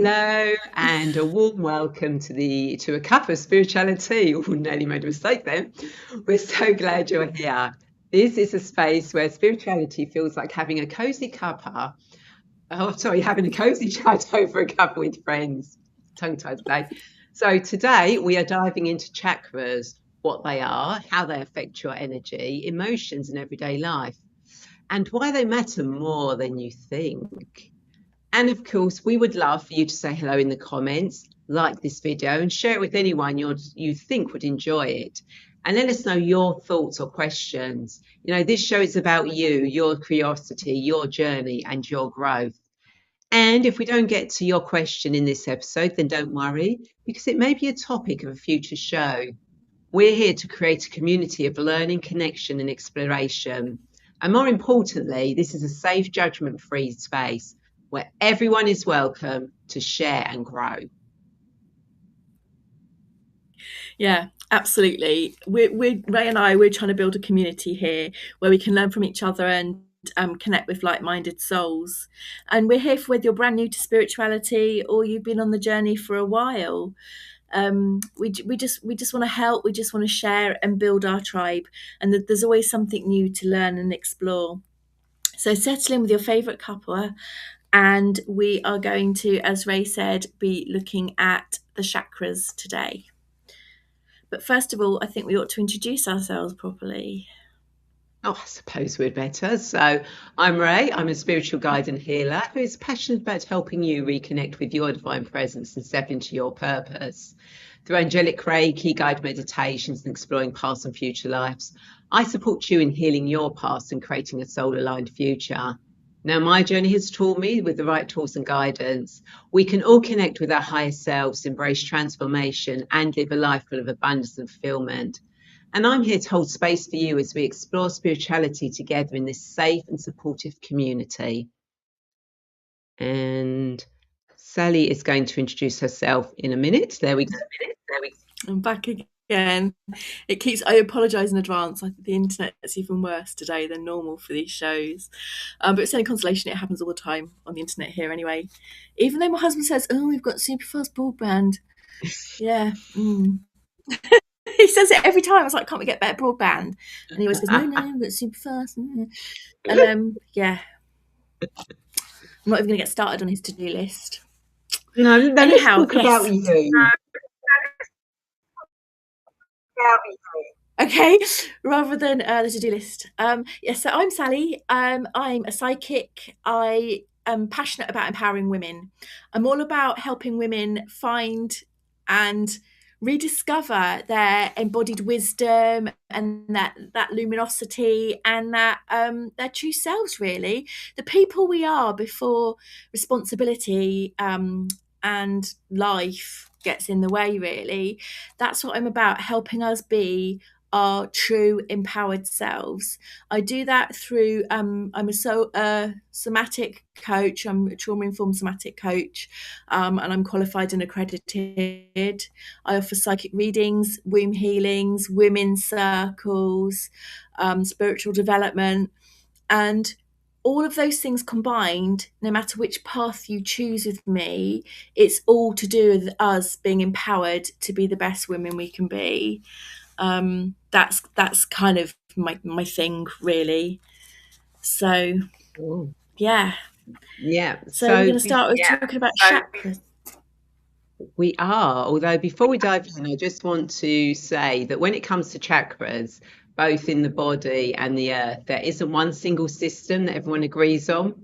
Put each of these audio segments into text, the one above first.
Hello and a warm welcome to A Cup of SpiritualiTea. Oh, nearly made a mistake then. We're so glad you're here. This is a space where spirituality feels like having a cozy cuppa. Oh, sorry, having a cozy chat over a cup with friends. Tongue-tied today. So today we are diving into chakras, what they are, how they affect your energy, emotions, and everyday life, and why they matter more than you think. And of course, we would love for you to say hello in the comments, like this video, and share it with anyone you think would enjoy it. And let us know your thoughts or questions. You know, this show is about you, your curiosity, your journey, and your growth. And if we don't get to your question in this episode, then don't worry, because it may be a topic of a future show. We're here to create a community of learning, connection, and exploration. And more importantly, this is a safe, judgment-free space where everyone is welcome to share and grow. Yeah, absolutely. We're Rae and I, we're trying to build a community here where we can learn from each other and connect with like-minded souls. And we're here for whether you're brand new to spirituality or you've been on the journey for a while. We just want to help. We just want to share and build our tribe. And there's always something new to learn and explore. So settle in with your favourite cuppa, and we are going to, as Rae said, be looking at the chakras today. But first of all, I think we ought to introduce ourselves properly. Oh, I suppose we'd better. So I'm Rae. I'm a spiritual guide and healer who is passionate about helping you reconnect with your divine presence and step into your purpose. Through angelic Reiki, guided meditations, and exploring past and future lives, I support you in healing your past and creating a soul-aligned future. Now, my journey has taught me, with the right tools and guidance, we can all connect with our higher selves, embrace transformation, and live a life full of abundance and fulfillment. And I'm here to hold space for you as we explore spirituality together in this safe and supportive community. And Sally is going to introduce herself in a minute. There we go. I'm back again. I apologise in advance. I think the internet's even worse today than normal for these shows. But it's only consolation, it happens all the time on the internet here anyway. Even though my husband says, oh, we've got super fast broadband. Yeah. He says it every time. I was like, can't we get better broadband? And he always goes, no, we've got super fast. And yeah. I'm not even going to get started on his to-do list. No, let's talk about you. Okay, rather than the to-do list. Yes, so I'm Sally. I'm a psychic. I am passionate about empowering women. I'm all about helping women find and rediscover their embodied wisdom and that luminosity and that their true selves, really. The people we are before responsibility and life gets in the way, really. That's what I'm about, helping us be our true empowered selves. I do that through I'm a somatic coach. I'm a trauma-informed somatic coach, and I'm qualified and accredited. I offer psychic readings, womb healings, women's circles, spiritual development, and all of those things combined, no matter which path you choose with me, it's all to do with us being empowered to be the best women we can be. That's kind of my thing, really. So yeah. So we're going to start with talking about chakras. We are, although before we dive in, I just want to say that when it comes to chakras, both in the body and the earth, there isn't one single system that everyone agrees on.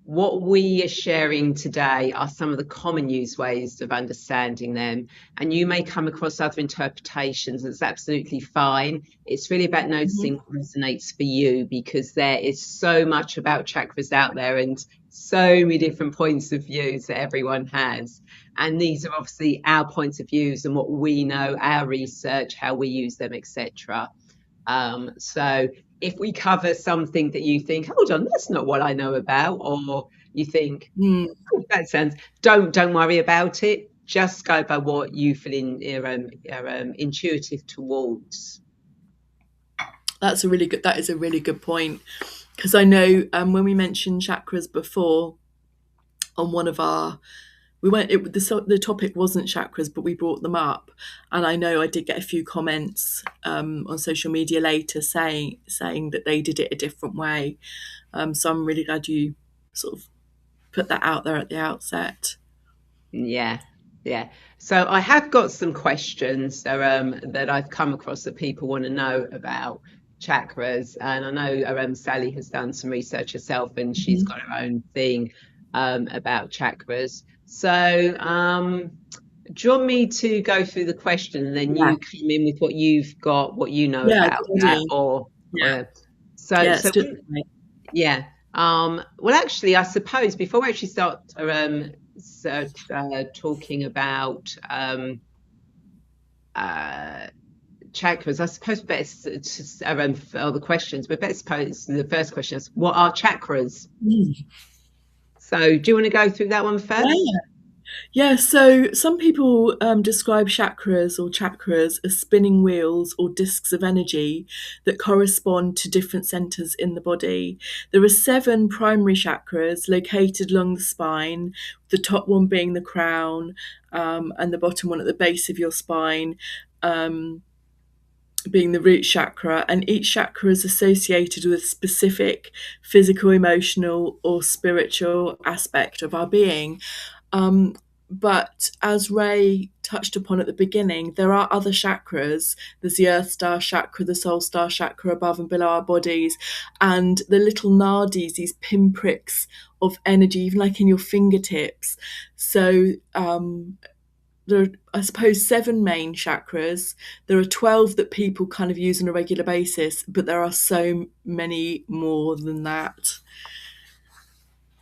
What we are sharing today are some of the common used ways of understanding them, and you may come across other interpretations. That's absolutely fine. It's really about noticing what resonates for you, because there is so much about chakras out there and so many different points of views that everyone has. And these are obviously our points of views and what we know, our research, how we use them, etc. So if we cover something that you think, hold on, that's not what I know about, or you think, oh, that sounds, don't worry about it. Just go by what you feel intuitive towards. That is a really good point, because I know when we mentioned chakras before on one of our we went. The topic wasn't chakras, but we brought them up, and I know I did get a few comments on social media later saying that they did it a different way. So I'm really glad you sort of put that out there at the outset. Yeah, yeah. So I have got some questions that I've come across that people want to know about chakras, and I know Sally has done some research herself, and she's got her own thing about chakras. So do you want me to go through the question and then Yeah, you come in with what you've got, what you know yeah, about good that, idea. Yeah, or so yeah, so let's do it. Right. yeah. Well, actually, I suppose before we actually start talking about chakras, I suppose we're better for the questions. We're better suppose the first question is, what are chakras? So, do you want to go through that one first? Yeah. Yeah, so some people describe chakras as spinning wheels or discs of energy that correspond to different centers in the body. There are 7 primary chakras located along the spine, the top one being the crown, and the bottom one at the base of your spine. Being the root chakra, and each chakra is associated with a specific physical, emotional, or spiritual aspect of our being. Um, but as Rae touched upon at the beginning, there are other chakras. There's the Earth Star chakra, the Soul Star chakra above and below our bodies, and the little nadis, these pinpricks of energy, even like in your fingertips. So there are, I suppose, 7 main chakras. There are 12 that people kind of use on a regular basis, but there are so many more than that.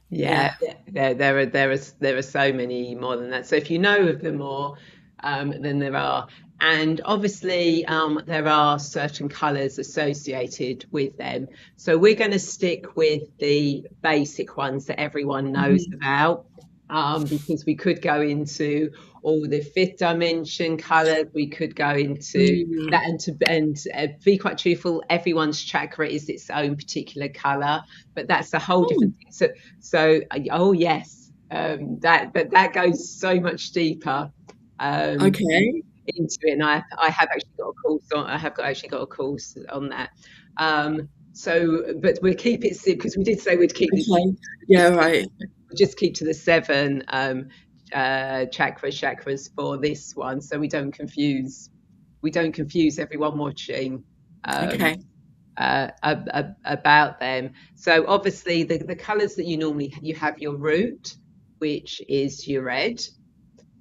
Yeah, Yeah. there are so many more than that. So if you know of them more, then there are, and obviously there are certain colours associated with them. So we're going to stick with the basic ones that everyone knows Mhm. about, because we could go into all the fifth dimension colours. We could go into Mm. that, and be quite truthful, everyone's chakra is its own particular colour, but that's a whole Oh, different thing. So, oh yes, that goes so much deeper okay. into it, and I have actually got a course on. Actually got a course on that. But we'll keep it simple because we did say we'd keep this. Okay. Yeah, right. We'll just keep to the 7 chakras for this one, so we don't confuse everyone watching. Um, Okay. about them. So obviously the colours that you have your root, which is your red.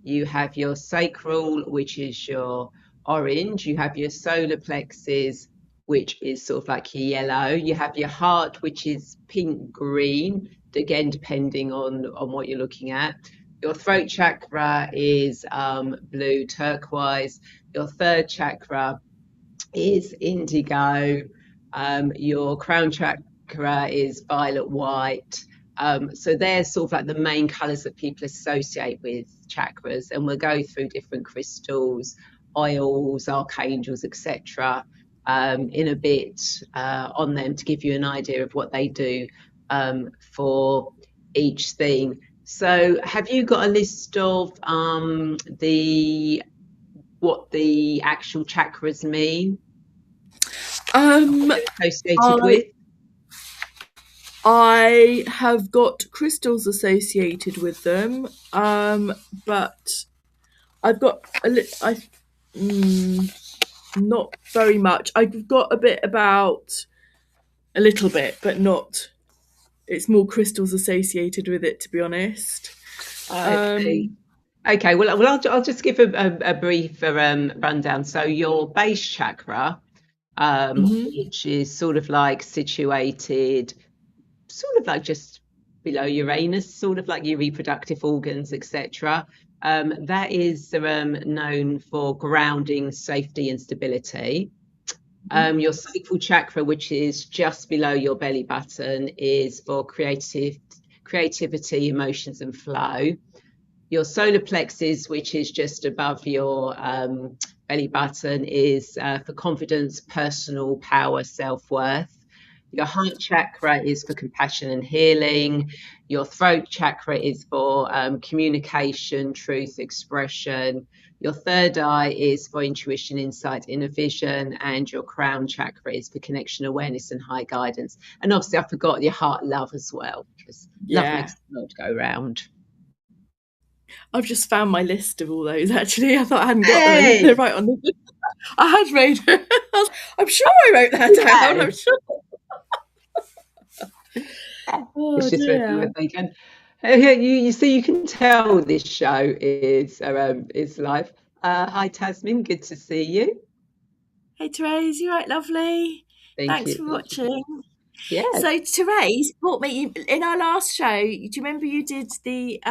You have your sacral, which is your orange. You have your solar plexus, which is sort of like your yellow. You have your heart, which is pink green, again depending on what you're looking at. Your throat chakra is blue turquoise. Your third chakra is indigo. Your crown chakra is violet white. So they're sort of like the main colours that people associate with chakras, and we'll go through different crystals, oils, archangels, etc. In a bit on them to give you an idea of what they do for each thing. So, have you got a list of the what the actual chakras mean? Um, Associated I with? I have got crystals associated with them, but I've got not very much. I've got a little bit, but not. It's more crystals associated with it, to be honest. I see. Um, Okay, I'll just give a brief rundown. So your base chakra, mhm. which is sort of like situated, sort of like just below Uranus, sort of like your reproductive organs, etc. That is known for grounding, safety, and stability. Your sacral chakra, which is just below your belly button, is for creativity, emotions, and flow. Your solar plexus, which is just above your belly button, is for confidence, personal power, self worth. Your heart chakra is for compassion and healing. Your throat chakra is for communication, truth, expression. Your third eye is for intuition, insight, inner vision. And your crown chakra is for connection, awareness, and high guidance. And obviously, I forgot your heart love as well, because love Yeah. makes the world go round. I've just found my list of all those, actually. I thought I hadn't got them, and Hey, they're right on the. I had made. I'm sure I wrote that down. yeah. I'm sure. It's Oh just when you were dear. thinking. You see, you can tell this show is live. Hi, Tasmin. Good to see you. Hey Therese, you right, lovely? Thank Thanks you. for Thank you. watching. Yeah. So Therese brought me in our last show. Do you remember you did the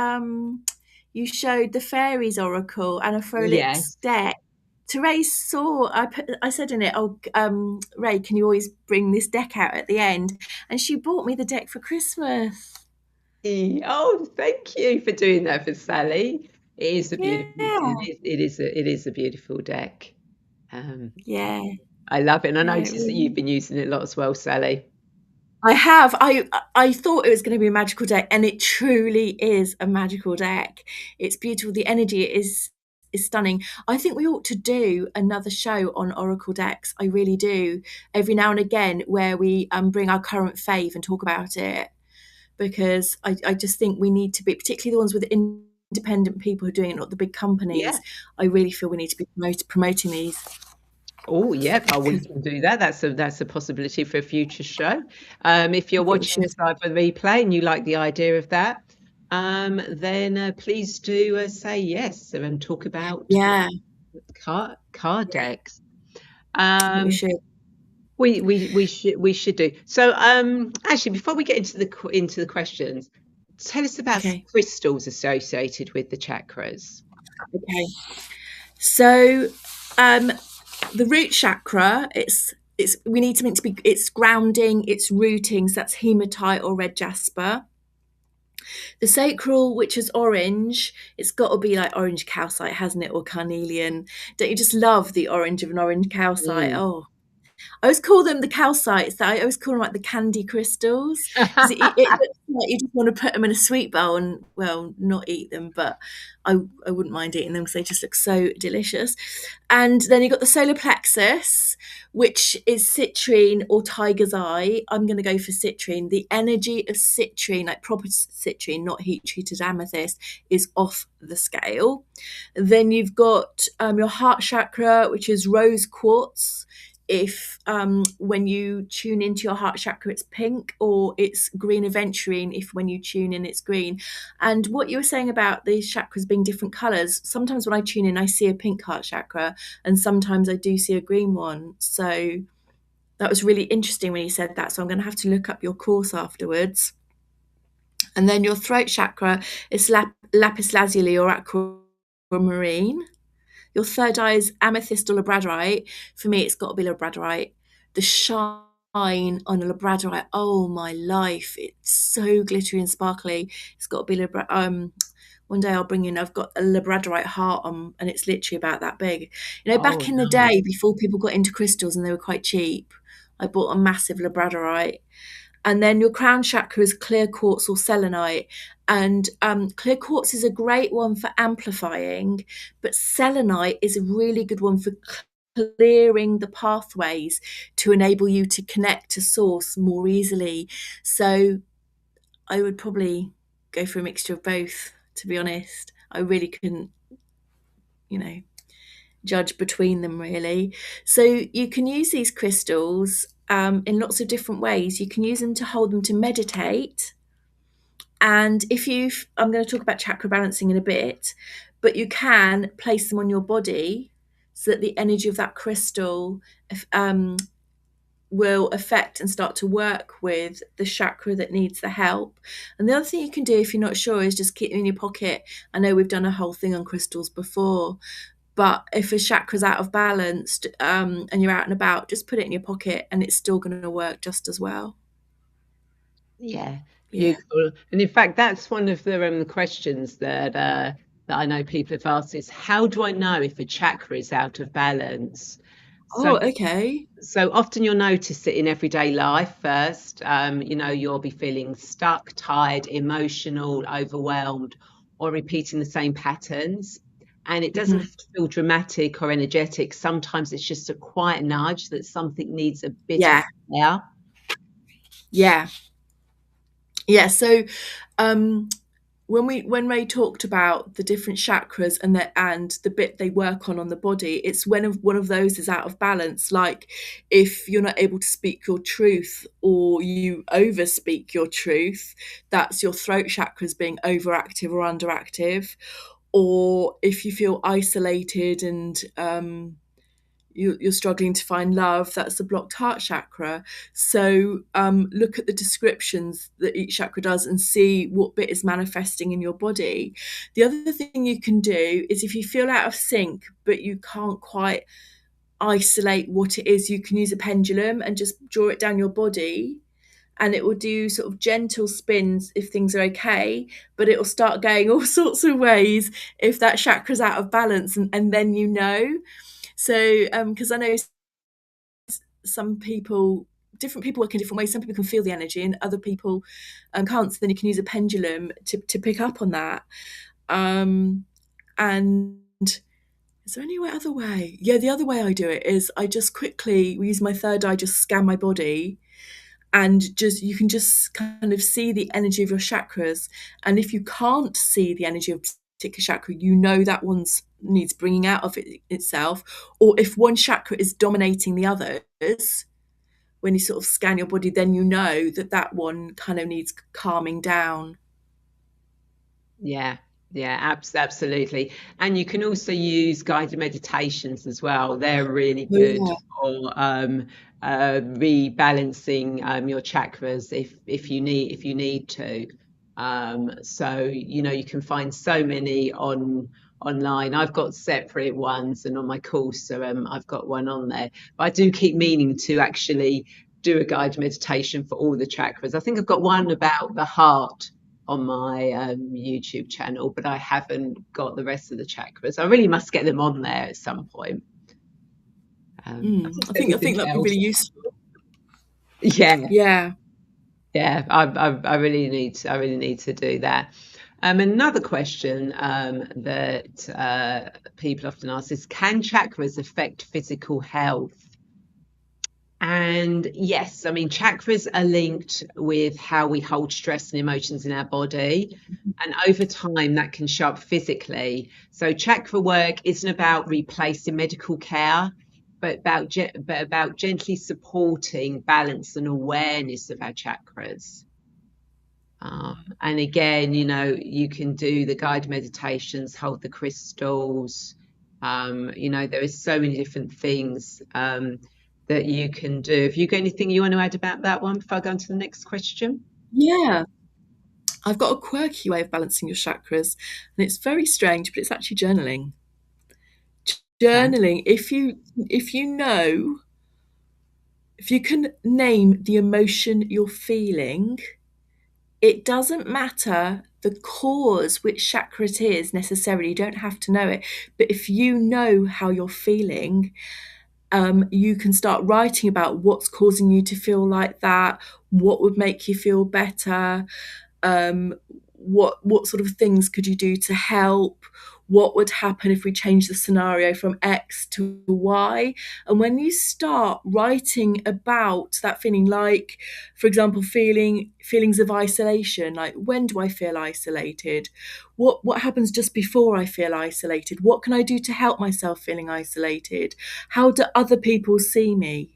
you showed the fairies oracle and a Frolix Yes. deck. Therese saw I said in it, oh Ray, can you always bring this deck out at the end? And she bought me the deck for Christmas. Oh, thank you for doing that for Sally. It is a beautiful. Yeah, It is a beautiful deck. Um, yeah, I love it, and I yeah. noticed that you've been using it a lot as well, Sally. I have. I thought it was going to be a magical deck, and it truly is a magical deck. It's beautiful. The energy is stunning. I think we ought to do another show on oracle decks. I really do. Every now and again, where we bring our current fave and talk about it, because I just think we need to be, particularly the ones with independent people who are doing it, not the big Yeah. companies. I really feel we need to be promoting these. Oh, yep. Oh, we can do that. That's a possibility for a future show. If I you're think we watching should. this live on replay and you like the idea of that, then please do say yes and talk about Yeah, card yeah. decks. I think we Um, should. we should do. So actually, before we get into the questions, tell us about Okay. crystals associated with the chakras. Okay. So, the root chakra, it's we need something to be. It's grounding. It's rooting. So that's hematite or red jasper. The sacral, which is orange, it's got to be like orange calcite, hasn't it, or carnelian? Don't you just love the orange of an orange calcite? Mm. Oh, I always call them the calcites. I always call them like the candy crystals, because it looks like you just want to put them in a sweet bowl and, well, not eat them, but I wouldn't mind eating them because they just look so delicious. And then you've got the solar plexus, which is citrine or tiger's eye. I'm going to go for citrine. The energy of citrine, like proper citrine, not heat treated amethyst, is off the scale. Then you've got your heart chakra, which is rose quartz. If when you tune into your heart chakra it's pink, or it's green aventurine if when you tune in it's green. And what you were saying about these chakras being different colors, sometimes when I tune in I see a pink heart chakra and sometimes I do see a green one. So that was really interesting when you said that, so I'm going to have to look up your course afterwards. And then your throat chakra is lapis lazuli or aquamarine. Your third eye is amethyst or labradorite. For me, it's got to be labradorite. The shine on a labradorite, oh my life, it's so glittery and sparkly. It's got to be labradorite. One day I'll bring in, I've got a labradorite heart on, and it's literally about that big. You know, Oh, back in the nice. day, before people got into crystals and they were quite cheap, I bought a massive labradorite. And then your crown chakra is clear quartz or selenite. And clear quartz is a great one for amplifying, but selenite is a really good one for clearing the pathways to enable you to connect to source more easily. So I would probably go for a mixture of both, to be honest. I really couldn't, you know, judge between them really. So you can use these crystals in lots of different ways. You can use them to hold them to meditate. And if you've, I'm going to talk about chakra balancing in a bit, but you can place them on your body so that the energy of that crystal will affect and start to work with the chakra that needs the help. And the other thing you can do if you're not sure is just keep them in your pocket. I know we've done a whole thing on crystals before, but if a chakra's out of balance and you're out and about, just put it in your pocket and it's still going to work just as well. Yeah, Yeah. beautiful. And in fact, that's one of the questions that I know people have asked is, how do I know if a chakra is out of balance? So Oh, okay. so often you'll notice it in everyday life first. You'll be feeling stuck, tired, emotional, overwhelmed, or repeating the same patterns. And it doesn't Mhm. have to feel dramatic or energetic. Sometimes it's just a quiet nudge that something needs a bit of Yeah, care. yeah, yeah. So, um, when Ray talked about the different chakras and the bit they work on the body, it's when one of those is out of balance. Like if you're not able to speak your truth or you over speak your truth, that's your throat chakras being overactive or underactive. Or if you feel isolated and you're struggling to find love, that's the blocked heart chakra. So look at the descriptions that each chakra does and see what bit is manifesting in your body. The other thing you can do is if you feel out of sync but you can't quite isolate what it is, you can use a pendulum and just draw it down your body, and it will do sort of gentle spins if things are okay, but it will start going all sorts of ways if that chakra's out of balance, and then you know. So, because I know some people, different people work in different ways. Some people can feel the energy, and other people can't. So then you can use a pendulum to pick up on that. And is there any other way? Yeah, the other way I do it is I just quickly use my third eye, just scan my body, and just you can just kind of see the energy of your chakras. And if you can't see the energy of a particular chakra, you know that one's needs bringing out of itself. Or if one chakra is dominating the others, when you sort of scan your body, then you know that that one kind of needs calming down. Yeah, yeah, absolutely. And you can also use guided meditations as well. They're really Oh, good yeah. for rebalancing your chakras if you need to. So you can find so many online. I've got separate ones, and on my course, so I've got one on there. But I do keep meaning to actually do a guided meditation for all the chakras. I think I've got one about the heart on my YouTube channel, but I haven't got the rest of the chakras. I really must get them on there at some point. I I guess think everything that'd be really else. useful. Yeah, Yeah. yeah. I really need to do that. Another question that people often ask is, can chakras affect physical health? And yes, I mean, chakras are linked with how we hold stress and emotions in our body. And over time, that can show up physically. So, chakra work isn't about replacing medical care, but about gently supporting balance and awareness of our chakras. And again, you can do the guided meditations, hold the crystals. There is so many different things that you can do. Have you got anything you want to add about that one before I go on to the next question? Yeah. I've got a quirky way of balancing your chakras, and it's very strange, but it's actually journaling. Okay. Journaling, if you can name the emotion you're feeling, it doesn't matter the cause, which chakra it is necessarily. You don't have to know it. But if you know how you're feeling, you can start writing about what's causing you to feel like that, what would make you feel better, um, what sort of things could you do to help, what would happen if we change the scenario from X to Y. And when you start writing about that feeling, like for example feelings of isolation, like when do I feel isolated, what happens just before I feel isolated, what can I do to help myself feeling isolated, how do other people see me,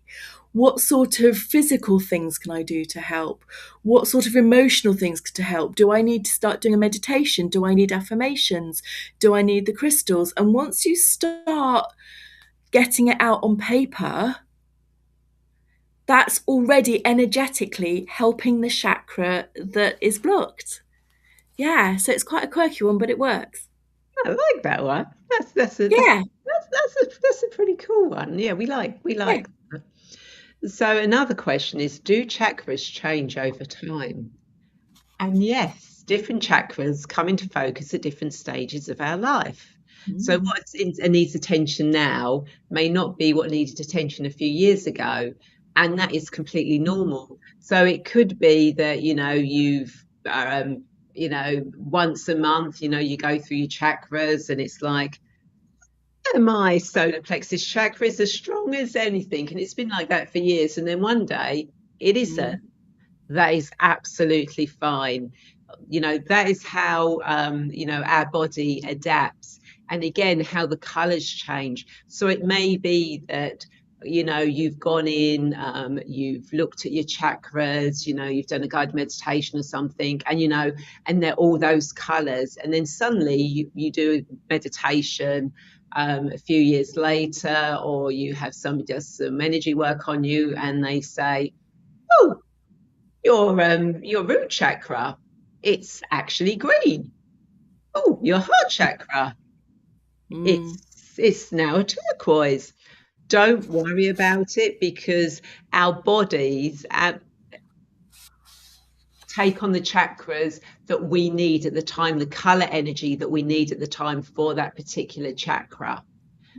what sort of physical things can I do to help? What sort of emotional things to help? Do I need to start doing a meditation? Do I need affirmations? Do I need the crystals? And once you start getting it out on paper, that's already energetically helping the chakra that is blocked. Yeah, so it's quite a quirky one, but it works. I like that one. Yeah, That's a pretty cool one. Yeah, we yeah. like that. So another question is, do chakras change over time? And yes, different chakras come into focus at different stages of our life. So Mm. what needs attention now may not be what needed attention a few years ago, and that is completely normal. So it could be that, once a month, you go through your chakras and it's like, "Oh, my solar plexus chakra is as strong as anything," and it's been like that for years. And then one day it isn't. Mm. That is absolutely fine. That is how our body adapts, and again how the colors change. So it may be that you've gone in, you've looked at your chakras, you've done a guided meditation or something, and they're all those colors, and then suddenly you do a meditation a few years later, or you have somebody does some energy work on you and they say, "Oh, your root chakra, it's actually green. Oh, your heart chakra, Mm. it's now a turquoise." Don't worry about it, because our bodies take on the chakras that we need at the time, the color energy that we need at the time for that particular chakra.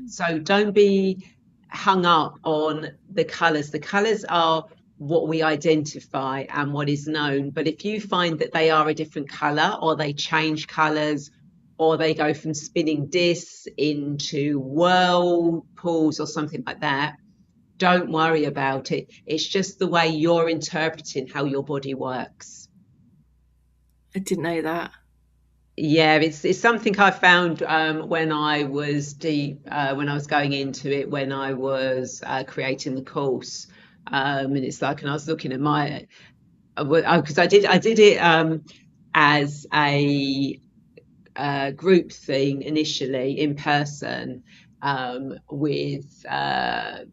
So don't be hung up on the colors. The colors are what we identify and what is known. But if you find that they are a different color, or they change colors, or they go from spinning discs into whirlpools or something like that, don't worry about it. It's just the way you're interpreting how your body works. I didn't know that. Yeah, it's something I found when I was when I was going into it, when I was creating the course, and it's like, and I was looking at my, because I did it as a group thing initially in person, with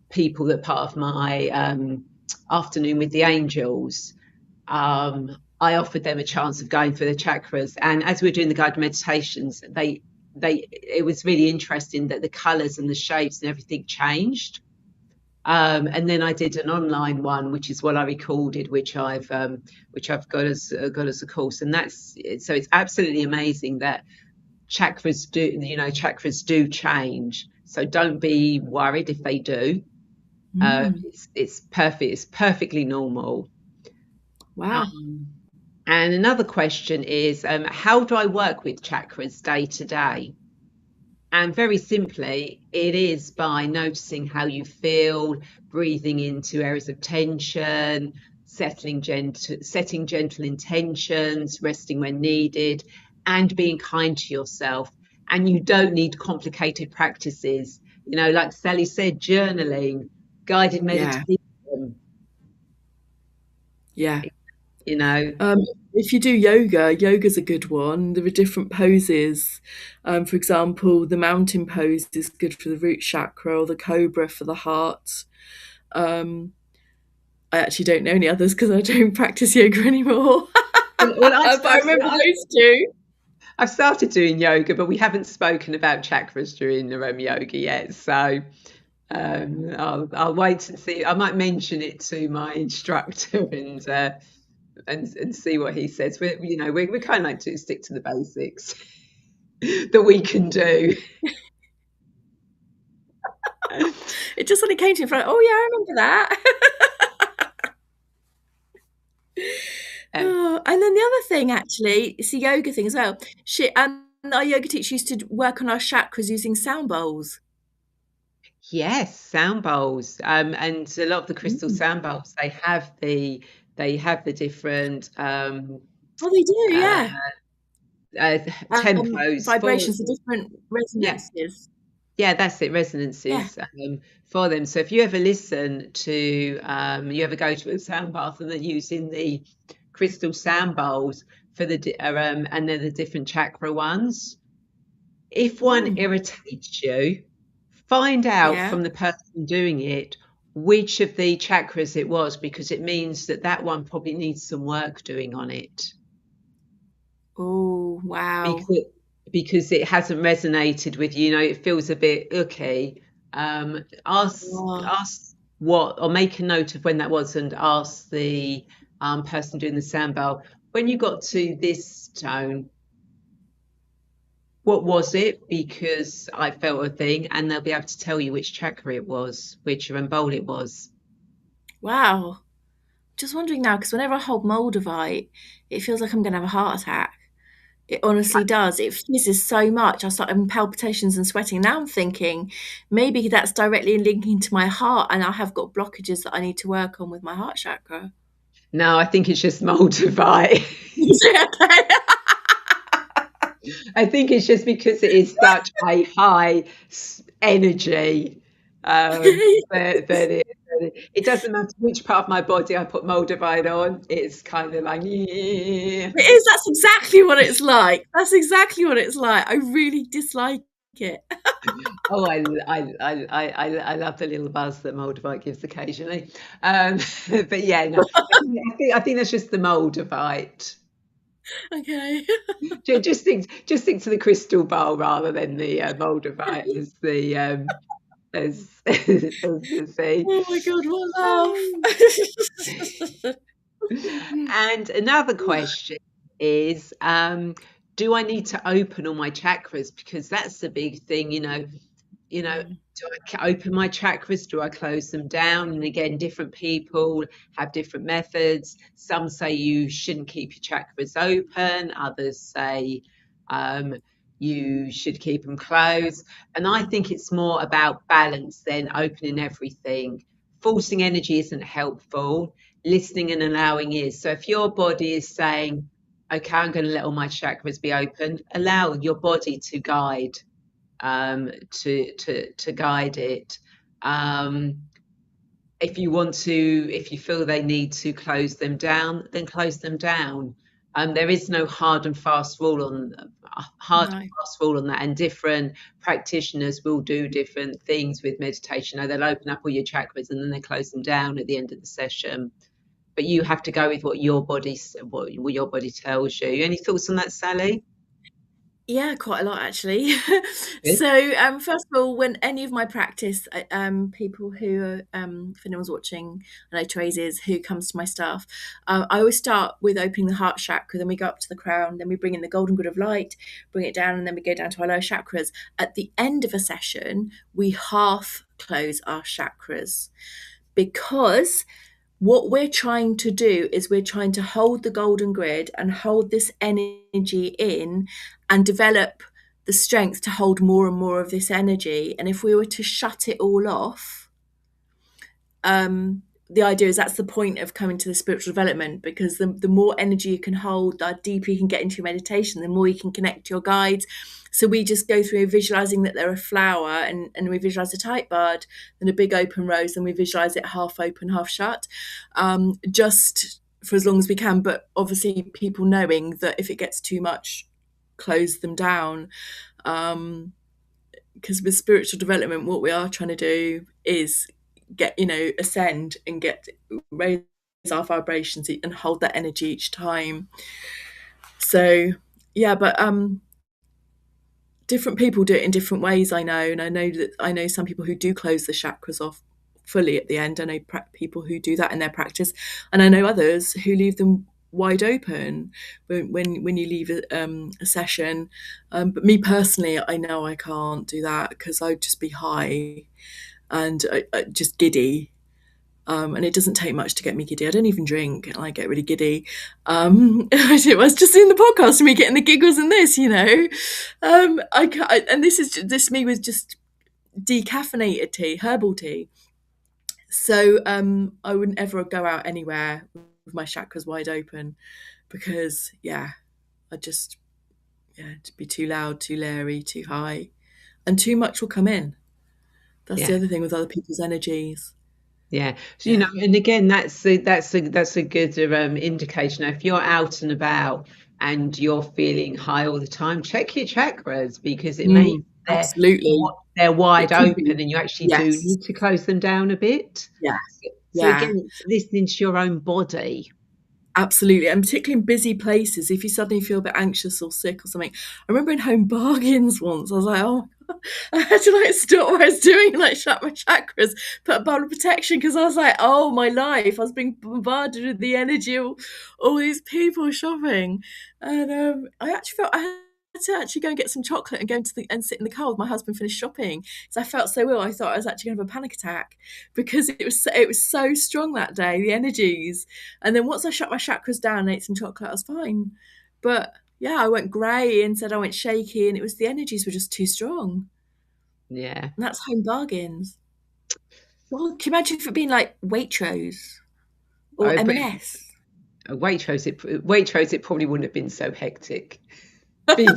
people that part of my afternoon with the angels. I offered them a chance of going through the chakras, and as we were doing the guided meditations, it was really interesting that the colors and the shapes and everything changed. And then I did an online one, which is what I recorded, which I've got as a course, and so it's absolutely amazing that chakras do change. So don't be worried if they do. Mm. It's perfect. It's perfectly normal. Wow. Um, And another question is, how do I work with chakras day to day? And very simply, it is by noticing how you feel, breathing into areas of tension, setting gentle intentions, resting when needed, and being kind to yourself. And you don't need complicated practices. Like Sally said, journaling, guided Yeah. meditation, Yeah. you know. Um, if you do yoga, yoga's a good one. There are different poses. For example, the mountain pose is good for the root chakra, or the cobra for the heart. Um, I actually don't know any others because I don't practice yoga anymore. Well, But I remember those two. I've started doing yoga, but we haven't spoken about chakras during the yoga yet. So I'll wait and see. I might mention it to my instructor and see what he says. We kind of like to stick to the basics that we can do. It just suddenly came to me, like, oh yeah, I remember that. Um, Oh, and then the other thing, actually, it's a yoga thing as well. Our yoga teacher used to work on our chakras using sound bowls. yes, sound bowls, and a lot of the crystal Mm. sound bowls, they have the different Oh, they do, uh, yeah. tempos for. Vibrations, the different Yeah. resonances. Yeah, that's it, Yeah. resonances, for them. So if you ever listen to, you ever go to a sound bath and they're using the crystal sound bowls and they're the different chakra ones. If one Mm. irritates you, find out Yeah. from the person doing it which of the chakras it was, because it means that that one probably needs some work doing on it. Oh, wow. Because it hasn't resonated with you, it feels a bit okay. Oh, Ask what, or make a note of when that was, and ask the person doing the sound bowl, when you got to this tone, what was it, because I felt a thing, and they'll be able to tell you which chakra it was, which bowl it was. Wow. Just wondering now, because whenever I hold Moldavite, it feels like I'm going to have a heart attack. It honestly does. It fizzes so much. I start having palpitations and sweating. Now I'm thinking maybe that's directly linking to my heart, and I have got blockages that I need to work on with my heart chakra. No, I think it's just Moldavite. Okay. I think it's just because it is such a high energy, that it doesn't matter which part of my body I put Moldavite on. It's kind of like, yeah. It is. That's exactly what it's like. That's exactly what it's like. I really dislike it. Oh, I love the little buzz that Moldavite gives occasionally. But yeah, no, I think that's just the Moldavite. Okay. Just think to the crystal bowl rather than the Moldavite as the as the thing. Oh my God, what a laugh. And another question is, do I need to open all my chakras? Because that's the big thing, do I open my chakras? Do I close them down? And again, different people have different methods. Some say you shouldn't keep your chakras open. Others say you should keep them closed. And I think it's more about balance than opening everything. Forcing energy isn't helpful. Listening and allowing is. So if your body is saying, okay, I'm going to let all my chakras be open, allow your body to guide to guide it. If you feel they need to close them down, then close them down. There is no hard and fast rule on that, and different practitioners will do different things with meditation. They'll open up all your chakras and then they close them down at the end of the session. But you have to go with what your body tells you. Any thoughts on that, Sally? Yeah, quite a lot actually. So, first of all, when any of my practice, people who are, if anyone's watching, I know Trace is, who comes to my stuff, I always start with opening the heart chakra, then we go up to the crown, then we bring in the golden grid of light, bring it down, and then we go down to our lower chakras. At the end of a session, we half close our chakras, because what we're trying to do is we're trying to hold the golden grid and hold this energy in and develop the strength to hold more and more of this energy. And if we were to shut it all off, the idea is that's the point of coming to the spiritual development, because the more energy you can hold, the deeper you can get into your meditation, the more you can connect to your guides. So we just go through visualizing that they're a flower, and we visualize a tight bud, then a big open rose, and we visualize it half open, half shut, just for as long as we can. But obviously people knowing that if it gets too much, close them down. Because with spiritual development, what we are trying to do is ascend and raise our vibrations and hold that energy each time. So yeah, but different people do it in different ways, I know. And I know some people who do close the chakras off fully at the end. I know people who do that in their practice, and I know others who leave them wide open when you leave a session. But me personally, I know I can't do that, because I'd just be high and just giddy. And it doesn't take much to get me giddy. I don't even drink, and I get really giddy. It was just in the podcast, me getting the giggles and this, and this is just me with just decaffeinated tea, herbal tea. So I wouldn't ever go out anywhere with my chakras wide open, because I'd just it'd be too loud, too leery, too high, and too much will come in. That's the other thing with other people's energies. Yeah. So, and again, that's a good indication. If you're out and about and you're feeling high all the time, check your chakras, because it means absolutely they're wide open, and you actually do need to close them down a bit. Yes. So again, it's listening to your own body. Absolutely. And particularly in busy places, if you suddenly feel a bit anxious or sick or something. I remember in Home Bargains once, I was like, oh, I had to stop what I was doing and shut my chakras, put a bottle of protection, because I was like, oh, my life, I was being bombarded with the energy of all these people shopping. And I actually felt I to actually go and get some chocolate and go and sit in the car with my husband, finish shopping. So I felt so ill. I thought I was actually going to have a panic attack because it was so strong that day, the energies. And then once I shut my chakras down and ate some chocolate, I was fine. But yeah, I went grey and said I went shaky, and it was the energies were just too strong. Yeah. And that's home bargains. Well, can you imagine if it being like Waitrose or But M&S? Waitrose, it probably wouldn't have been so hectic. Being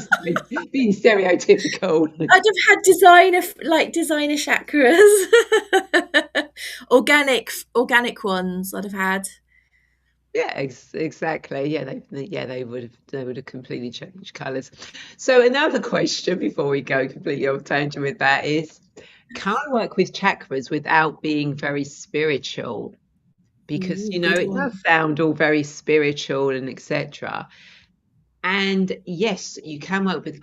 stereotypical. I'd have had designer chakras, organic ones. I'd have had. Yeah, exactly. Yeah, they would have completely changed colours. So another question before we go completely off tangent with that is, can I work with chakras without being very spiritual? Because Ooh, you know good it one. does sound all very spiritual and etc. And yes, you can work with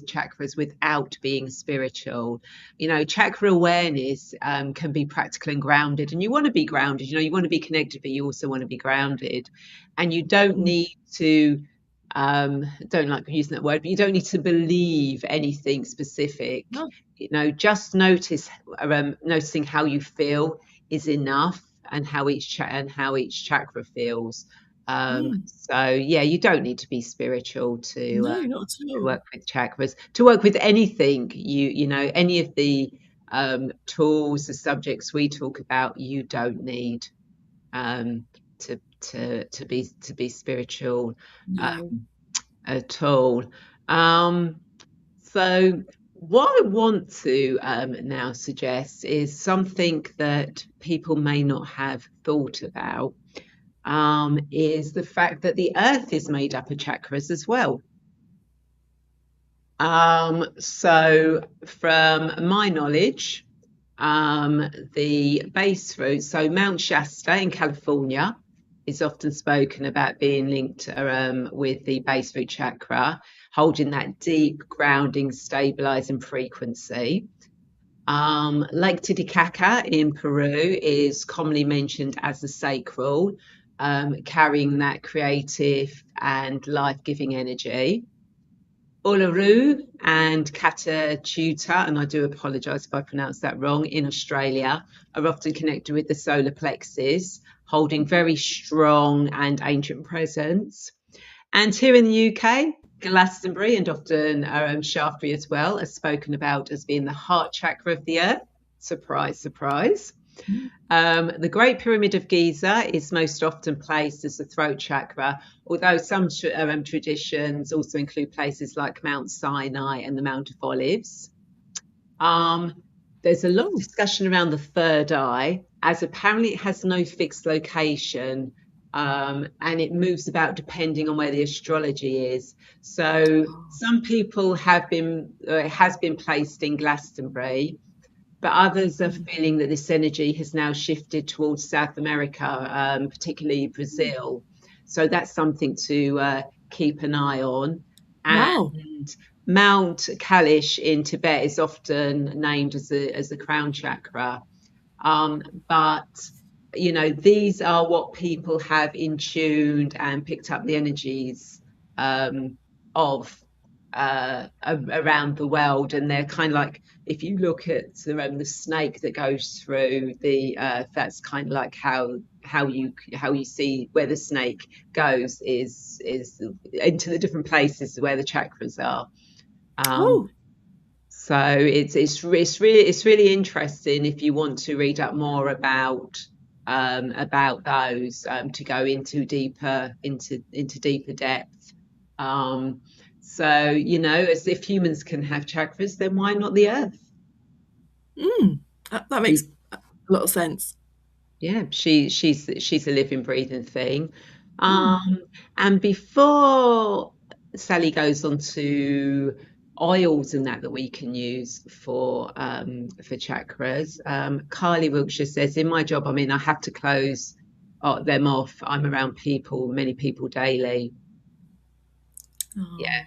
chakras without being spiritual. You know, chakra awareness can be practical and grounded, and you want to be grounded. You know, you want to be connected, but you also want to be grounded, and you don't Mm. need to. Don't like using that word, but you don't need to believe anything specific. No. You know, just noticing how you feel is enough, and how each chakra feels. Mm. So yeah, you don't need to be spiritual No, not at all. work with chakras. To work with anything, you know, any of the tools, the subjects we talk about, you don't need um, to be spiritual No. at all. Um, so what I want to now suggest is something that people may not have thought about, is the fact that the earth is made up of chakras as well. So from my knowledge, the base root, so Mount Shasta in California is often spoken about being linked with the base root chakra, holding that deep, grounding, stabilizing frequency. Lake Titicaca in Peru is commonly mentioned as the sacral, carrying that creative and life-giving energy. Uluru and Catachuta, and I do apologise if I pronounce that wrong, in Australia, are often connected with the solar plexus, holding very strong and ancient presence. And here in the UK, Glastonbury and often Shaftesbury as well are spoken about as being the heart chakra of the earth. Surprise, surprise. The Great Pyramid of Giza is most often placed as the throat chakra, although some traditions also include places like Mount Sinai and the Mount of Olives. There's a lot of discussion around the third eye, as apparently it has no fixed location, and it moves about depending on where the astrology is. So some people has been placed in Glastonbury, but others are feeling that this energy has now shifted towards South America, particularly Brazil. So that's something to keep an eye on. Wow. And Mount Kailash in Tibet is often named as the crown chakra. But you know, these are what people have in tuned and picked up the energies of around the world, and they're kind of like, if you look at the snake that goes through the earth, that's kind of like how you see where the snake goes is into the different places where the chakras are. So it's really interesting if you want to read up more about those, to go into deeper depth. So you know, as if humans can have chakras, then why not the earth? That makes a lot of sense. Yeah, she's a living, breathing thing. And before Sally goes on to oils and that we can use for chakras, Carly Wilkshire says, in my job, I mean, I have to close them off. I'm around many people daily. Yeah.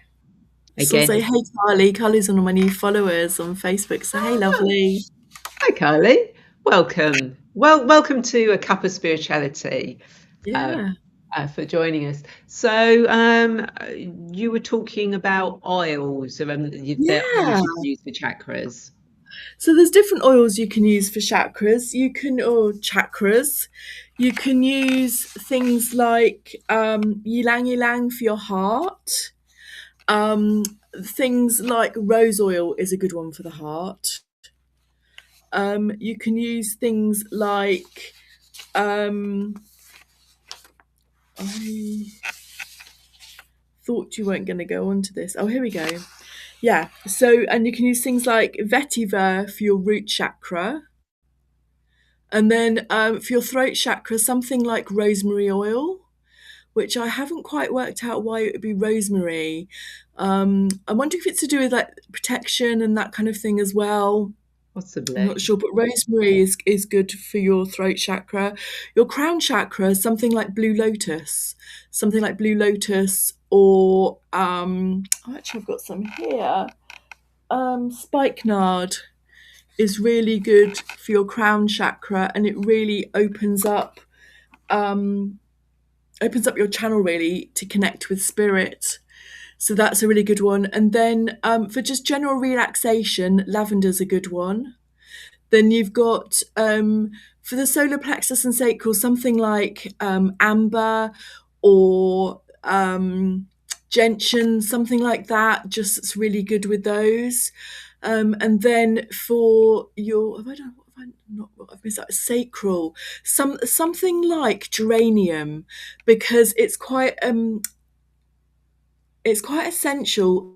So Again, say, hey, Carly. Carly's one of my new followers on Facebook. So, hey, lovely. hi, Carly. Welcome. Welcome to A Cup of Spirituality. Yeah. for joining us. So, you were talking about oils, the oils Yeah. you can use for chakras. So there's different oils you can use for chakras. Or chakras. You can use things like ylang ylang for your heart. Um, Things like rose oil is a good one for the heart. You can use things like I thought you weren't going to go on to this. Oh, here we go. Yeah. So, and you can use things like vetiver for your root chakra. And then for your throat chakra, something like rosemary oil, which I haven't quite worked out why it would be rosemary. I wonder if it's to do with like protection and that kind of thing as well. I'm Possibly. not sure, but rosemary is good for your throat chakra. Your crown chakra, something like blue lotus, or oh, actually, I've got some here. Spikenard is really good for your crown chakra, and it really opens up your channel really to connect with spirit. So that's a really good one. And then for just general relaxation, lavender's a good one. Then you've got for the solar plexus and sacral something like amber or gentian, something like that. Just it's really good with those. And then for your, have I done? What have I not? What I've missed out? Sacral, something like geranium, because it's quite essential,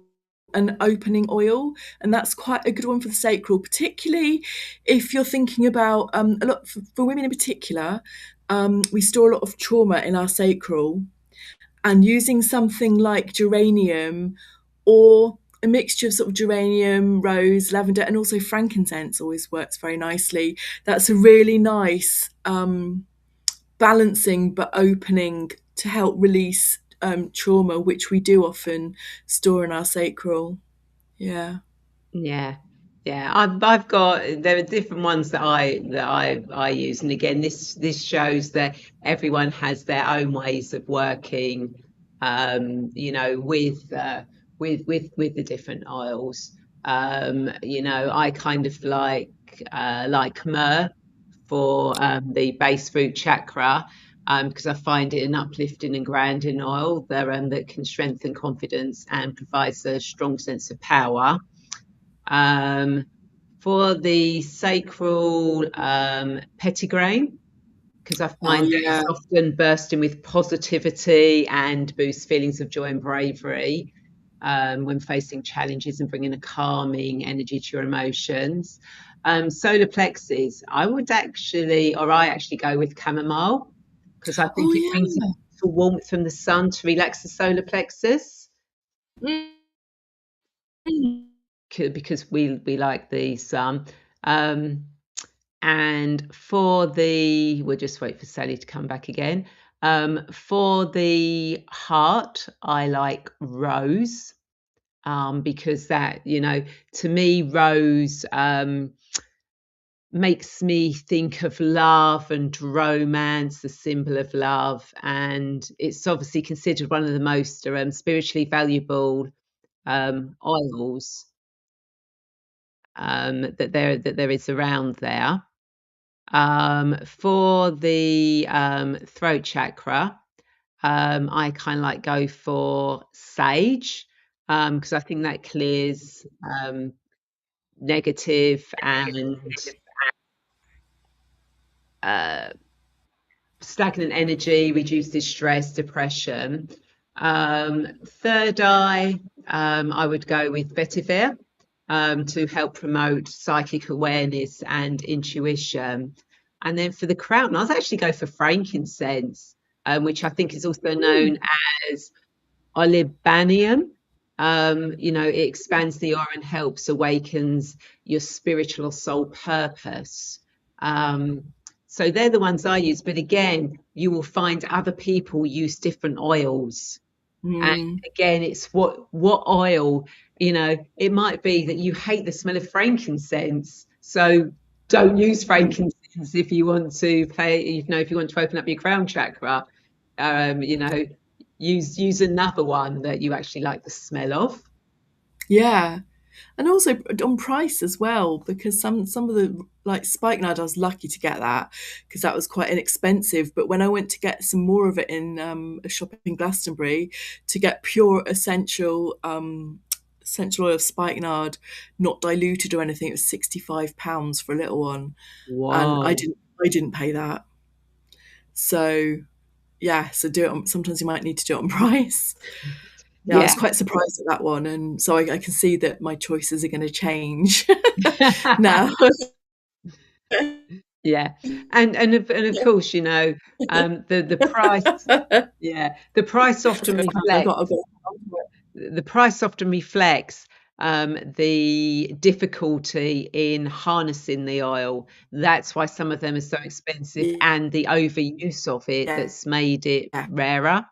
an opening oil, and that's quite a good one for the sacral, particularly if you're thinking about a lot for women in particular. We store a lot of trauma in our sacral, and using something like geranium or a mixture of sort of geranium, rose, lavender, and also frankincense always works very nicely. That's a really nice balancing but opening to help release trauma, which we do often store in our sacral. Yeah. Yeah, yeah. I've got there are different ones that I use, and again, this shows that everyone has their own ways of working, with the different oils. I kind of like myrrh for the base root chakra. Because I find it an uplifting and grounding oil that can strengthen confidence and provides a strong sense of power. Um, for the sacral pettigrain, because I Oh find that yeah. it's often bursting with positivity and boosts feelings of joy and bravery when facing challenges and bringing a calming energy to your emotions. Solar plexus, I actually go with chamomile because I think it brings Oh a warmth from the sun to relax the solar plexus. yeah. Mm. Because we like the sun. Um, and we'll just wait for Sally to come back again. For the heart, I like rose, because that, to me, rose makes me think of love and romance, the symbol of love, and it's obviously considered one of the most spiritually valuable oils that there is around there. For the throat chakra, I kind of like go for sage, because I think that clears negative and uh, stagnant energy, reduces stress, depression. Third eye, I would go with vetiver, to help promote psychic awareness and intuition. And then for the crown, I'd actually go for frankincense, which I think is also known as olibanium. It expands the aura and helps awakens your spiritual soul purpose. Um, so they're the ones I use. But again, you will find other people use different oils. And Mm. again, it's what oil, it might be that you hate the smell of frankincense. So don't use frankincense if you want to if you want to open up your crown chakra. You know, use another one that you actually like the smell of. Yeah. And also on price as well, because some of the like spikenard, I was lucky to get that because that was quite inexpensive. But when I went to get some more of it in a shop in Glastonbury to get pure essential oil of spikenard, not diluted or anything, it was £65 for a little one, and Whoa. I didn't pay that. So yeah, so do it. Sometimes you might need to do it on price. Yeah, I was Yeah. quite surprised at that one, and so I can see that my choices are going to change now. Yeah. And of course, the price, yeah, the price often I've reflects got the price often reflects the difficulty in harnessing the oil. That's why some of them are so expensive, and the overuse of it yeah, that's made it yeah, rarer,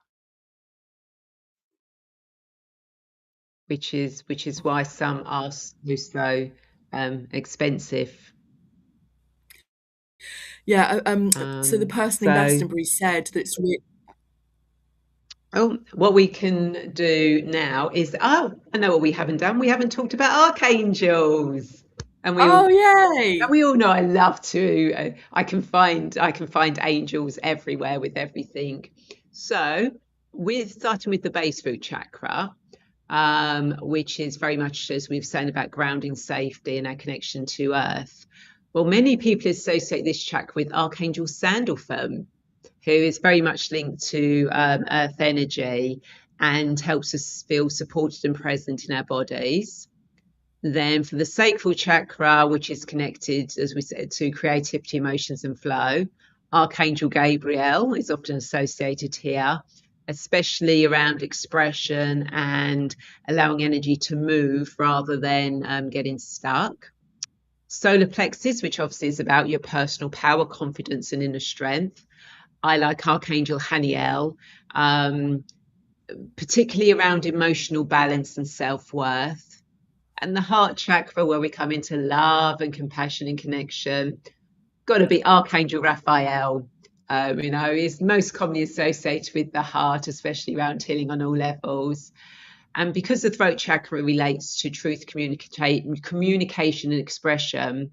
which is why some are so expensive. yeah. So the person in So, Glastonbury said that it's really. oh, what we can do now is, I know what we haven't done. We haven't talked about archangels, and we all Oh and yay! we all know I love to. I can find angels everywhere with everything. So we're starting with the base root chakra, which is very much, as we've said, about grounding, safety, and our connection to earth. Well, many people associate this chakra with Archangel Sandalphon, who is very much linked to earth energy and helps us feel supported and present in our bodies. Then for the sacral chakra, which is connected, as we said, to creativity, emotions, and flow, Archangel Gabriel is often associated here, especially around expression and allowing energy to move rather than getting stuck. Solar plexus, which obviously is about your personal power, confidence, and inner strength. I like Archangel Haniel, um, particularly around emotional balance and self worth. And the heart chakra, where we come into love and compassion and connection, got to be Archangel Raphael. Is most commonly associated with the heart, especially around healing on all levels. And because the throat chakra relates to truth, communication, and expression,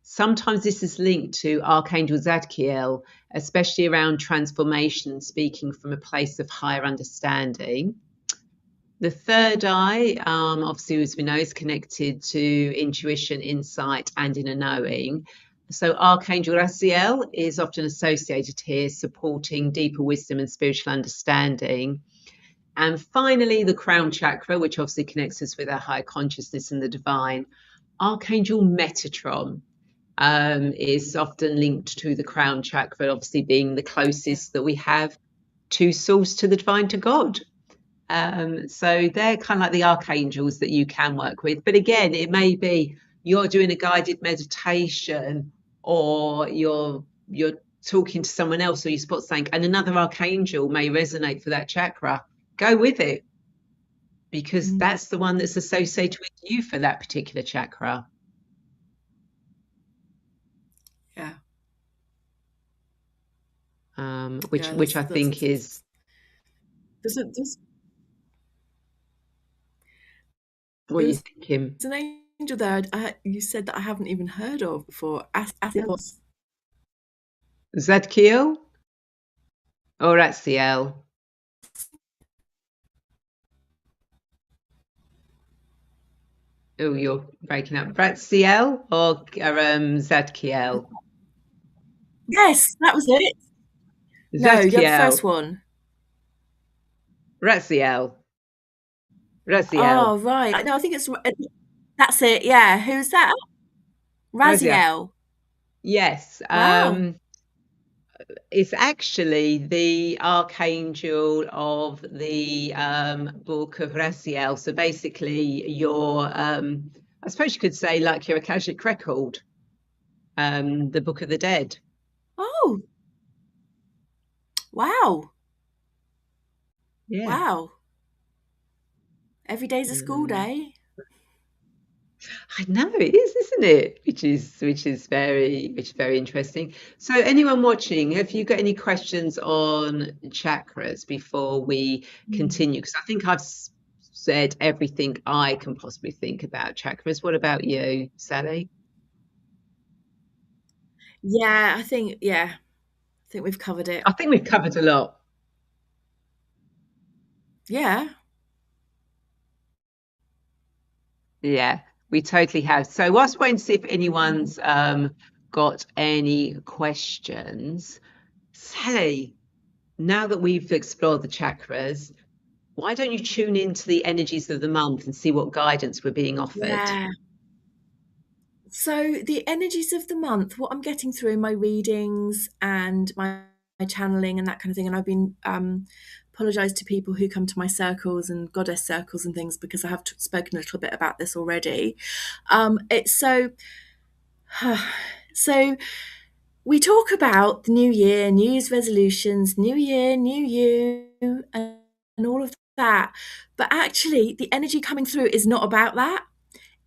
sometimes this is linked to Archangel Zadkiel, especially around transformation, speaking from a place of higher understanding. The third eye, obviously, as we know, is connected to intuition, insight, and inner knowing. So Archangel Raziel is often associated here, supporting deeper wisdom and spiritual understanding. And finally, the crown chakra, which obviously connects us with our higher consciousness and the divine. Archangel Metatron is often linked to the crown chakra, obviously being the closest that we have to source, to the divine, to God. So they're kind of like the archangels that you can work with. But again, it may be you're doing a guided meditation, or you're talking to someone else, or you spot something, and another archangel may resonate for that chakra. Go with it, because that's the one that's associated with you for that particular chakra. Yeah, Which yeah. which I That's think is there's what you're there's thinking. an angel there. You said that I haven't even heard of before. Athos. Zadkiel or Ratziel? Oh, you're breaking up. Ratziel or Zadkiel? Yes, that was it. No, you're the Zadkiel. first one. Ratziel. Ratziel. Oh right. No, I think it's that's it. Yeah. Who's that? Ratziel. Raziel. Yes. Wow. It's actually the archangel of the book of Raziel. So basically, I suppose you could say, like your Akashic record, the Book of the Dead. Oh, wow. Yeah. Wow. Every day's a school Um, day. I know it is, isn't it? Which is very interesting. So, anyone watching, have you got any questions on chakras before we Mm. continue? Because I think I've said everything I can possibly think about chakras. What about you, Sally? Yeah, I think we've covered it. I think we've covered a lot. Yeah. Yeah, we totally have. So, whilst waiting to see if anyone's got any questions, Sally, now that we've explored the chakras, why don't you tune into the energies of the month and see what guidance we're being offered? Yeah. So the energies of the month, what I'm getting through in my readings and my channeling and that kind of thing, and I've been apologise to people who come to my circles and goddess circles and things because I have spoken a little bit about this already. It's so so we talk about the new year, New Year's resolutions, new year, new you, and all of that, but actually the energy coming through is not about that.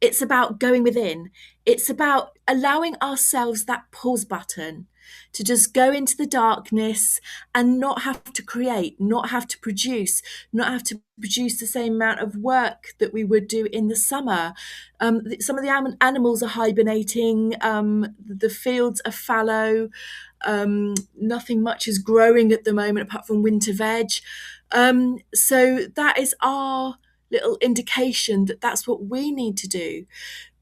It's about going within. It's about allowing ourselves that pause button to just go into the darkness and not have to create, not have to produce, not have to produce the same amount of work that we would do in the summer. Some of the animals are hibernating, the fields are fallow, nothing much is growing at the moment apart from winter veg. So that is our little indication that that's what we need to do,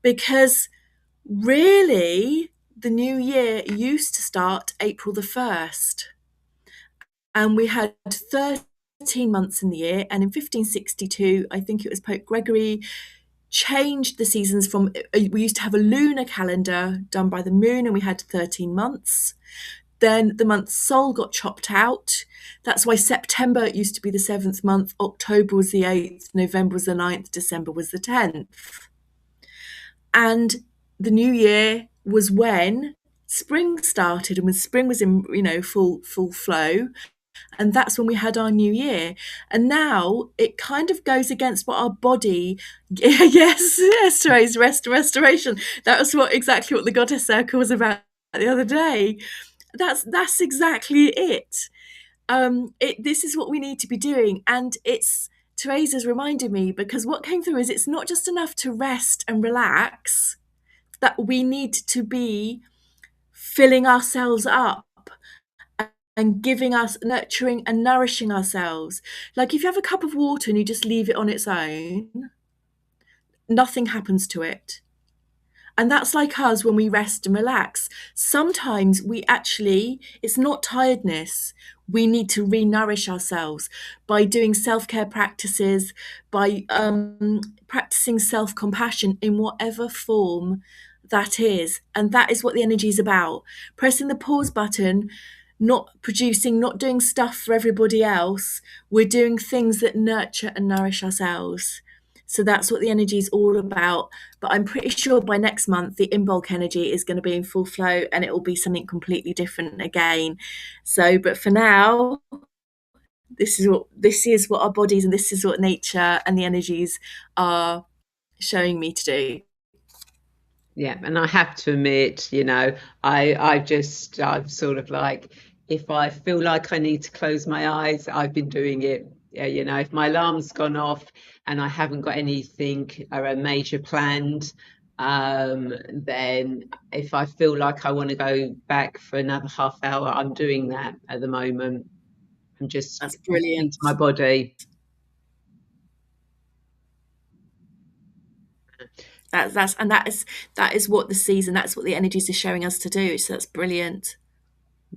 because really the new year used to start April the 1st, and we had 13 months in the year, and in 1562 I think it was Pope Gregory changed the seasons from, we used to have a lunar calendar done by the moon and we had 13 months. Then the month Sol got chopped out. That's why September used to be the 7th month, October was the 8th, November was the 9th, December was the 10th. And the new year was when spring started, and when spring was in, full flow, and that's when we had our new year. And now it kind of goes against what our body yes, Therese, restoration. That was exactly what the goddess circle was about the other day. That's exactly it. This is what we need to be doing, and it's Teresa's reminded me, because what came through is it's not just enough to rest and relax, that we need to be filling ourselves up and giving us, nurturing and nourishing ourselves. Like if you have a cup of water and you just leave it on its own, nothing happens to it. And that's like us when we rest and relax. Sometimes it's not tiredness. We need to re-nourish ourselves by doing self-care practices, by practicing self-compassion in whatever form that is. And that is what the energy is about. Pressing the pause button, not producing, not doing stuff for everybody else. We're doing things that nurture and nourish ourselves. So that's what the energy is all about. But I'm pretty sure by next month, the Imbolc energy is going to be in full flow and it will be something completely different again. So, but for now, this is what our bodies and this is what nature and the energies are showing me to do. Yeah, and I have to admit, I'm sort of like, if I feel like I need to close my eyes, I've been doing it. Yeah, if my alarm's gone off and I haven't got anything or a major planned, then if I feel like I want to go back for another half hour, I'm doing that at the moment. I'm just That's listening brilliant. to my body. That is what the season, that's what the energies are showing us to do. So that's brilliant.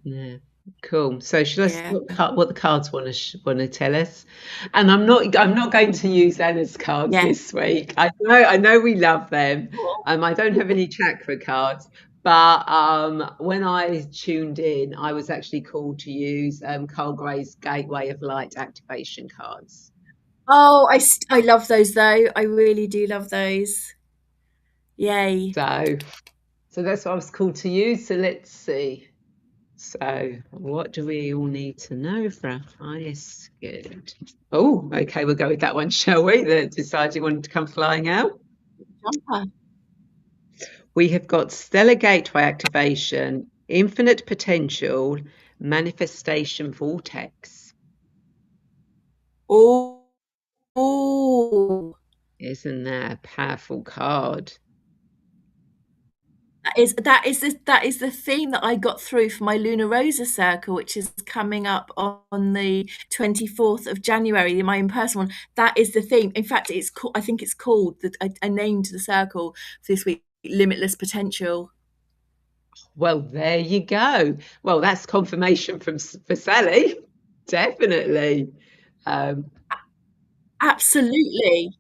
Yeah, cool. So should I see Yeah. what the cards want to tell us? And I'm not going to use Anna's cards Yeah. this week. I know we love them. I don't have any chakra cards, but when I tuned in, I was actually called to use Carl Gray's Gateway of Light activation cards. Oh, I love those though. I really do love those. Yay. So that's what I was called to use. So let's see. So, what do we all need to know for our highest good? Oh, okay, we'll go with that one, shall we? That decided you wanted to come flying out. Jumper. We have got stellar gateway activation, infinite potential, manifestation vortex. Oh, oh, Isn't that a powerful card? that is the theme that I got through for my Luna Rosa circle, which is coming up on the 24th of January, my in-person one. That is the theme. In fact, I think it's called I named the circle for this week, Limitless Potential. Well, there you go. Well, that's confirmation for Sally. Definitely. Um, Absolutely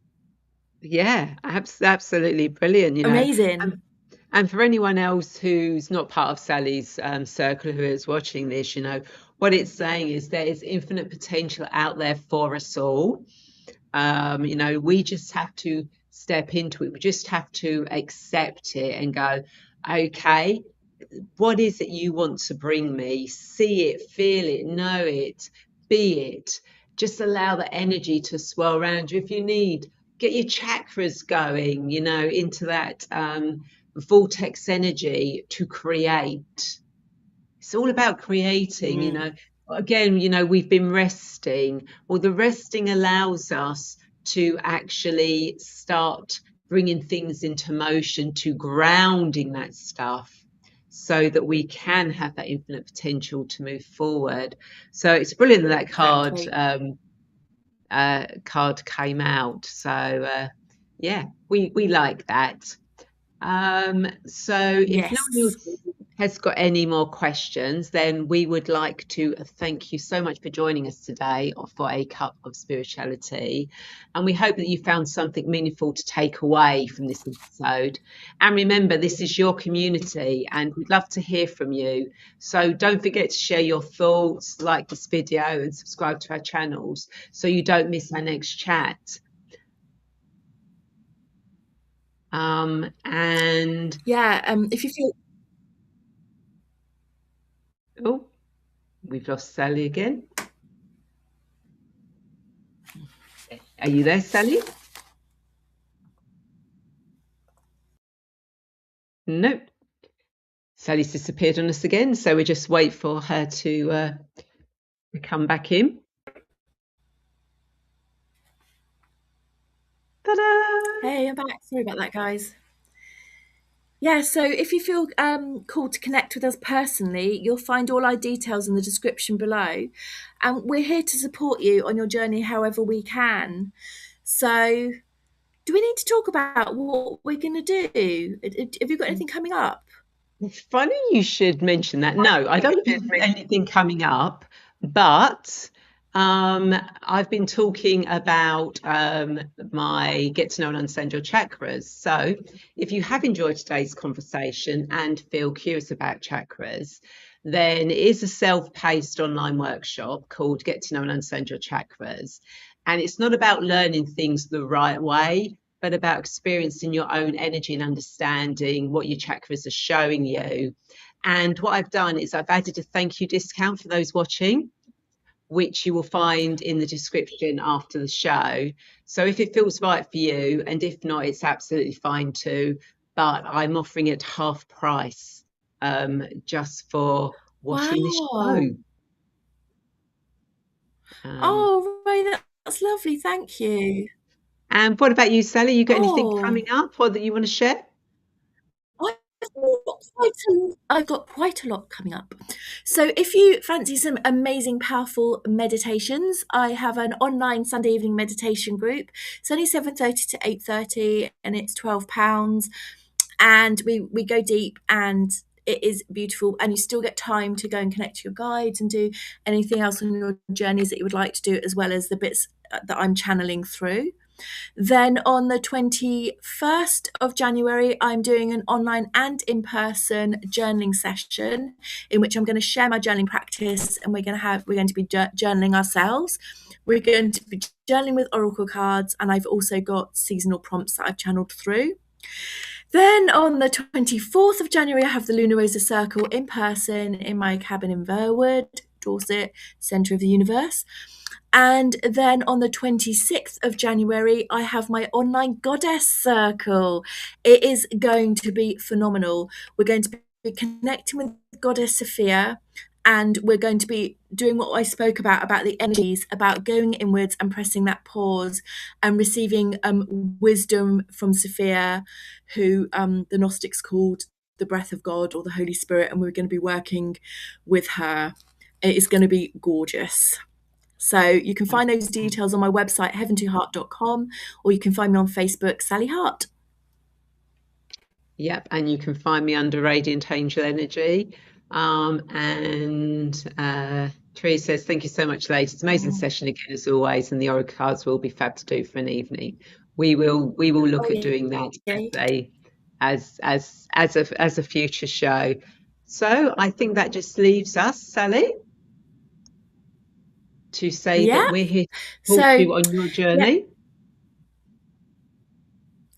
yeah, absolutely brilliant, amazing. And for anyone else who's not part of Sally's circle who is watching this, what it's saying is there is infinite potential out there for us all. We just have to step into it. We just have to accept it and go, okay, what is it you want to bring me? See it, feel it, know it, be it. Just allow the energy to swirl around you. If you need, get your chakras going, into that vortex energy to create. It's all about creating, Again, we've been resting. Well, the resting allows us to actually start bringing things into motion, to grounding that stuff so that we can have that infinite potential to move forward. So it's brilliant that Exactly. card came out. So yeah, we like that. So if no one Yes. else has got any more questions, then we would like to thank you so much for joining us today for A Cup of Spirituality. And we hope that you found something meaningful to take away from this episode. And remember, this is your community and we'd love to hear from you. So don't forget to share your thoughts, like this video and subscribe to our channels so you don't miss our next chat. And Yeah. If you feel oh, we've lost Sally again. Are you there, Sally? Nope. Sally's disappeared on us again, so we just wait for her to come back in. Ta-da! Hey, I'm back. Sorry about that, guys. Yeah, so if you feel called to connect with us personally, you'll find all our details in the description below. And we're here to support you on your journey however we can. So, do we need to talk about what we're going to do? Have you got anything coming up? It's funny you should mention that. No, I don't have anything coming up, but I've been talking about my Get to Know and Understand Your Chakras. So if you have enjoyed today's conversation and feel curious about chakras, then it is a self-paced online workshop called Get to Know and Understand Your Chakras. And it's not about learning things the right way, but about experiencing your own energy and understanding what your chakras are showing you. And what I've done is I've added a thank you discount for those watching, which you will find in the description after the show. So if it feels right for you, and if not, it's absolutely fine too. But I'm offering it half price just for watching this Wow. show. Oh, Ray, that's lovely. Thank you. And what about you, Sally? You got anything Oh, coming up or that you want to share? I've got quite a lot coming up. So if you fancy some amazing, powerful meditations, I have an online Sunday evening meditation group. It's only 7:30 to 8:30 and it's £12. And we go deep and it is beautiful, and you still get time to go and connect to your guides and do anything else on your journeys that you would like to do, as well as the bits that I'm channeling through. Then on the 21st of January, I'm doing an online and in-person journaling session in which I'm going to share my journaling practice, and we're going to be journaling ourselves. We're going to be journaling with oracle cards, and I've also got seasonal prompts that I've channeled through. Then on the 24th of January, I have the Luna Rosa Circle in person in my cabin in Verwood. Dorset, centre of the universe. And then on the 26th of January, I have my online goddess circle. It is going to be phenomenal. We're going to be connecting with Goddess Sophia, and we're going to be doing what I spoke about the energies, about going inwards and pressing that pause and receiving wisdom from Sophia, who the Gnostics called the breath of God or the Holy Spirit, and we're going to be working with her. It is going to be gorgeous. So you can find those details on my website, heaven2heart.com, or you can find me on Facebook, Sally Hart. Yep, and you can find me under Radiant Angel Energy. Tree says, thank you so much, ladies. Amazing session again as always, and the oracle cards will be fab to do for an evening. We will look at doing that as a future show. So I think that just leaves us, Sally, to say that we're here to help you on your journey.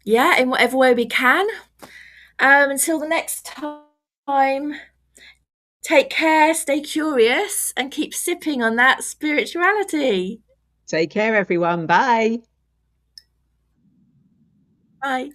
Yeah, in whatever way we can. Until the next time, take care, stay curious, and keep sipping on that spirituality. Take care, everyone. Bye. Bye.